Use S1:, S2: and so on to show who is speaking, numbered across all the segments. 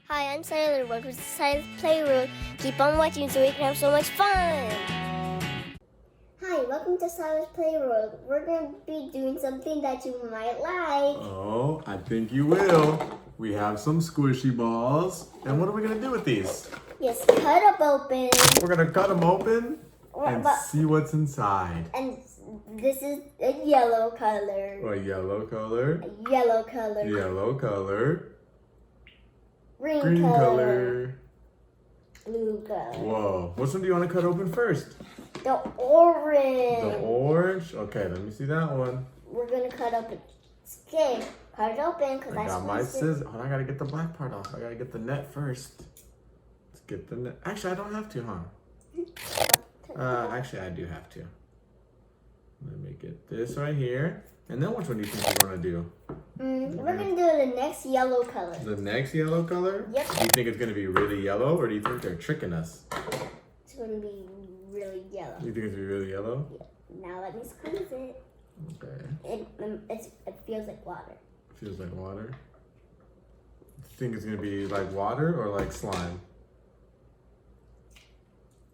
S1: Hi, I'm Syler. Welcome to Syler's Playroom. Keep on watching so we can have so much fun. Hi, welcome to Syler's Playroom. We're going to be doing something that you might like.
S2: Oh, I think you will. We have some squishy balls. And what are we going to do with these?
S1: Yes, cut them open.
S2: We're going to cut them open and see what's inside.
S1: And this is a yellow color.
S2: A yellow color.
S1: A yellow color.
S2: Yellow color.
S1: Green
S2: color.
S1: Blue color.
S2: Whoa. Which one do you want to cut open first?
S1: The orange.
S2: The orange? Okay, let me see that one.
S1: We're going to cut open. Okay, cut it open because
S2: I got my scissors. Oh, I got to get the black part off. I got to get the net first. Let's get the net. Actually, I don't have to, huh? Actually, I do have to. Let me get this right here. And then which one do you think we're going to do?
S1: We're going to do the next yellow color.
S2: The next yellow color?
S1: Yep.
S2: Do you think it's going to be really yellow, or do you think they're tricking us?
S1: It's going to be really yellow.
S2: You think it's going to be really yellow?
S1: Yeah. Now let me squeeze it.
S2: Okay.
S1: It feels like water.
S2: Feels like water? Do you think it's going to be like water or like slime?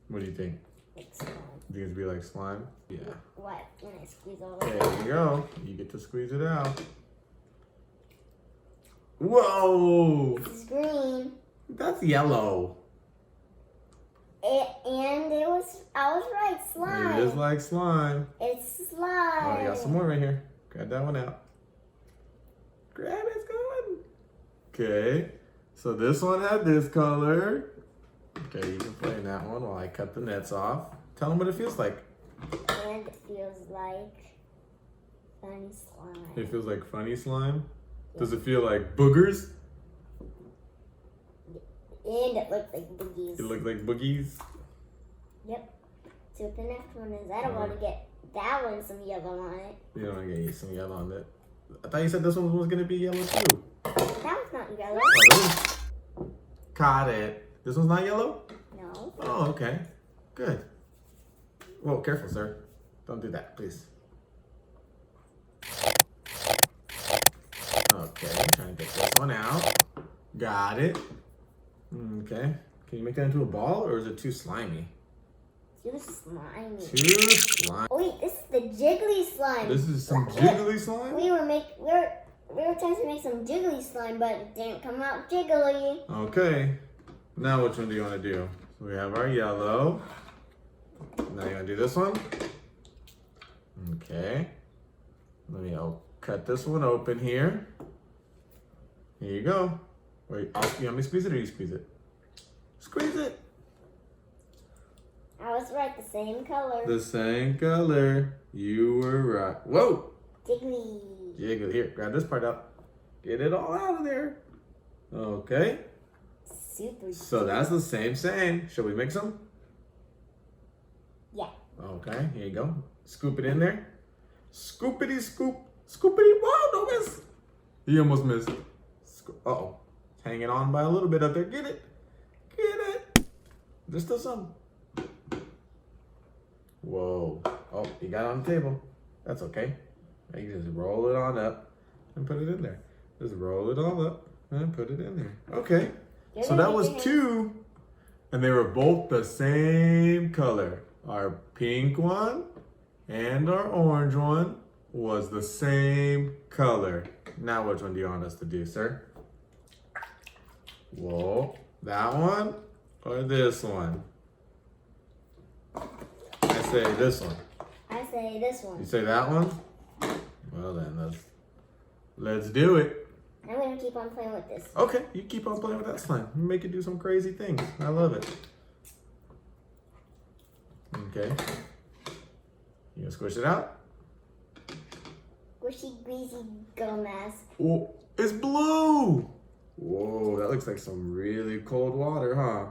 S2: What do you think?
S1: Like slime.
S2: You think it's going to be like slime? Yeah.
S1: What? When I squeeze all of it.
S2: There you go. You get to squeeze it out. Whoa!
S1: This is green.
S2: That's yellow.
S1: I was right, slime.
S2: It is like slime.
S1: It's slime.
S2: Oh, you got some more right here. Grab that one out. Grab it, it's going. Okay. So this one had this color. Okay, you can play in that one while I cut the nets off. Tell them what it feels like.
S1: And it feels like funny slime.
S2: It feels like funny slime? Does it feel like boogers?
S1: And it looks like boogies.
S2: It looks like boogies?
S1: Yep. So what the next one is, I don't want to get that one some yellow on it.
S2: You don't want to get some yellow on it. I thought you said this one was going to be yellow too.
S1: That one's not yellow.
S2: Oh, got it. This one's not yellow?
S1: No.
S2: Oh, okay. Good. Whoa, careful, sir. Don't do that, please. Okay, I'm trying to get this one out. Got it. Okay. Can you make that into a ball, or is it too slimy?
S1: Too slimy.
S2: Too slimy.
S1: Oh wait, this is the jiggly slime.
S2: This is some jiggly slime?
S1: We were trying to make some jiggly slime, but it didn't come out jiggly.
S2: Okay. Now which one do you want to do? So we have our yellow. Now you want to do this one? Okay. Let me cut this one open here. Here you go. Wait, you want me to squeeze it or you squeeze it? Squeeze it.
S1: I was right, the same color.
S2: The same color. You were right. Whoa!
S1: Jiggly.
S2: Jiggly. Here, grab this part out. Get it all out of there. Okay.
S1: Super.
S2: So that's the same. Shall we make some?
S1: Yeah.
S2: Okay, here you go. Scoop it in there. Scoopity scoop. Scoopity. Whoa, don't miss. He almost missed. Uh-oh. Hanging on by a little bit up there. Get it. Get it. There's still some. Whoa. Oh, you got it on the table. That's okay. Now you just roll it on up and put it in there. Just roll it all up and put it in there. Okay. So that was two. And they were both the same color. Our pink one and our orange one was the same color. Now which one do you want us to do, sir? Whoa, that one or this one? I say this one.
S1: I say this one.
S2: You say that one? Well then, let's do it.
S1: I'm going to keep on playing with this.
S2: Okay, you keep on playing with that slime. Make it do some crazy things. I love it. Okay. You gonna squish it out?
S1: Squishy, greasy gum mask.
S2: Oh, it's blue! Whoa, that looks like some really cold water, huh?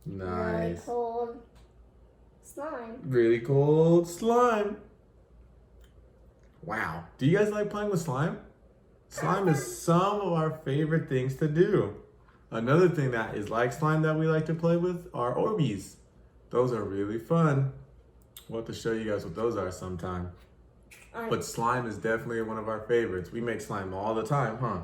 S2: Nice.
S1: Really cold slime.
S2: Really cold slime. Wow. Do you guys like playing with slime? Slime is some of our favorite things to do. Another thing that is like slime that we like to play with are Orbeez. Those are really fun. We'll have to show you guys what those are sometime. But slime is definitely one of our favorites. We make slime all the time, huh?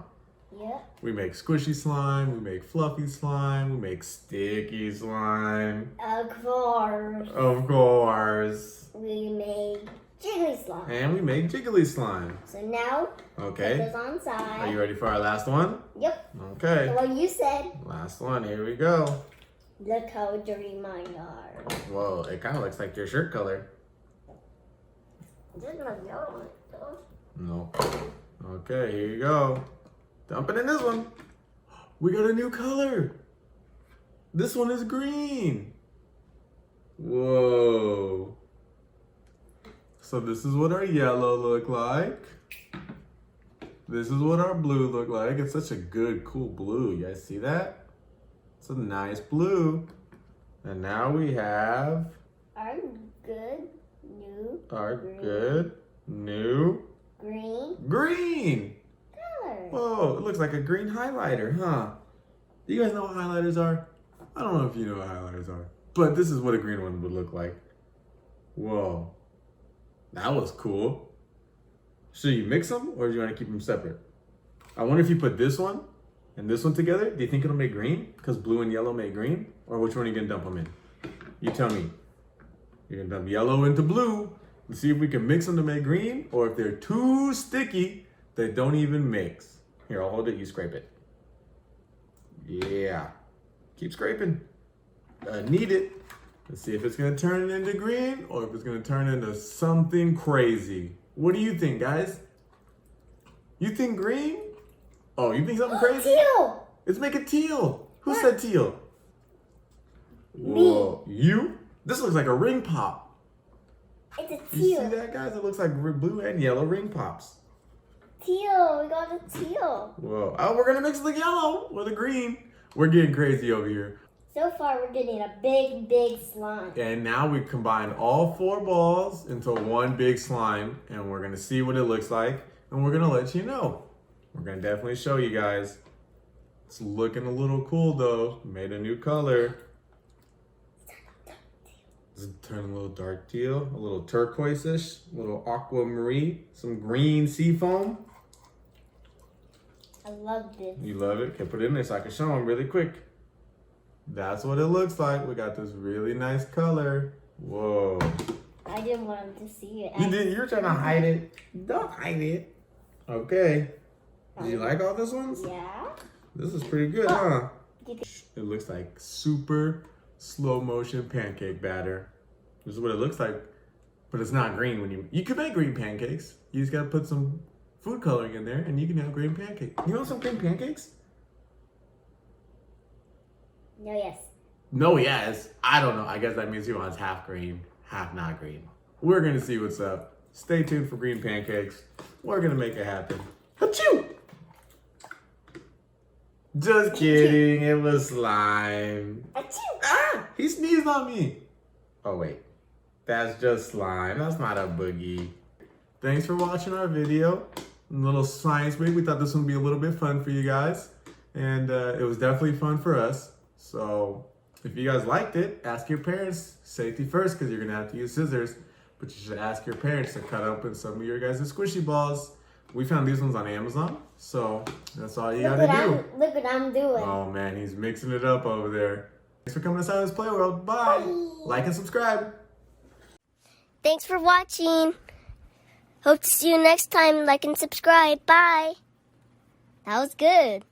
S1: Yep.
S2: We make squishy slime, we make fluffy slime, we make sticky slime.
S1: Of course.
S2: Of course.
S1: We made jiggly slime.
S2: And we make jiggly slime.
S1: So now,
S2: okay.
S1: put this on side.
S2: Are you ready for our last one?
S1: Yep.
S2: Okay.
S1: So what you said.
S2: Last one, here we go.
S1: Look how dirty mine are.
S2: Whoa, it kind of looks like your shirt color.
S1: This is not yellow though.
S2: No. Okay, here you go. Dump it in this one. We got a new color. This one is green. Whoa. So this is what our yellow look like. This is what our blue look like. It's such a good, cool blue. You guys see that? It's a nice blue. And now we have
S1: Our good new
S2: our
S1: green.
S2: good new green.
S1: Color.
S2: Whoa, it looks like a green highlighter, huh? Do you guys know what highlighters are? I don't know if you know what highlighters are, but this is what a green one would look like. Whoa, that was cool. Should you mix them or do you want to keep them separate? I wonder if you put this one and this one together, do you think it'll make green? Because blue and yellow make green? Or which one are you gonna dump them in? You tell me. You're gonna dump yellow into blue and see if we can mix them to make green, or if they're too sticky, they don't even mix. Here, I'll hold it, you scrape it. Yeah. Keep scraping. Knead it. Let's see if it's gonna turn into green or if it's gonna turn into something crazy. What do you think, guys? You think green? Oh, you think something crazy?
S1: Teal.
S2: Let's make it teal. Who said teal? Whoa. You? This looks like a ring pop.
S1: It's a
S2: You
S1: teal.
S2: see that, guys? It looks like blue and yellow ring pops.
S1: Teal. We got a teal.
S2: Whoa. Oh, we're gonna mix the yellow with the green. We're getting crazy over here.
S1: So far, we're getting a big, big slime.
S2: And now we combine all 4 balls into one big slime, and we're gonna see what it looks like, and we're gonna let you know. We're gonna definitely show you guys. It's looking a little cool though. Made a new color. Does it turn a little dark teal, a little turquoise-ish, a little aquamarine, some green sea foam.
S1: I love this.
S2: You love it? Okay, put it in there so I can show them really quick. That's what it looks like. We got this really nice color. Whoa.
S1: I didn't want them to see it.
S2: You did. You're trying to hide it. Don't hide it. Okay. Do you like all these ones?
S1: Yeah.
S2: This is pretty good, huh?
S1: You can-
S2: It looks like super slow motion pancake batter. This is what it looks like, but it's not green when you can make green pancakes. You just gotta put some food coloring in there and you can have green pancakes. You want some green pancakes?
S1: No, yes.
S2: No, yes. I don't know. I guess that means he wants half green, half not green. We're gonna see what's up. Stay tuned for green pancakes. We're gonna make it happen. Achoo! Just kidding. It was slime.
S1: Achoo!
S2: Ah! He sneezed on me. Oh, wait. That's just slime. That's not a boogie. Thanks for watching our video. A little science week. We thought this one would be a little bit fun for you guys. And it was definitely fun for us. So if you guys liked it, ask your parents. Safety first, because you're going to have to use scissors. But you should ask your parents to cut open some of your guys' squishy balls. We found these ones on Amazon. So that's all you got to do.
S1: Look what I'm doing.
S2: Oh, man. He's mixing it up over there. Thanks for coming to Syler's Playworld. Bye.
S1: Bye.
S2: Like and subscribe.
S1: Thanks for watching. Hope to see you next time. Like and subscribe. Bye. That was good.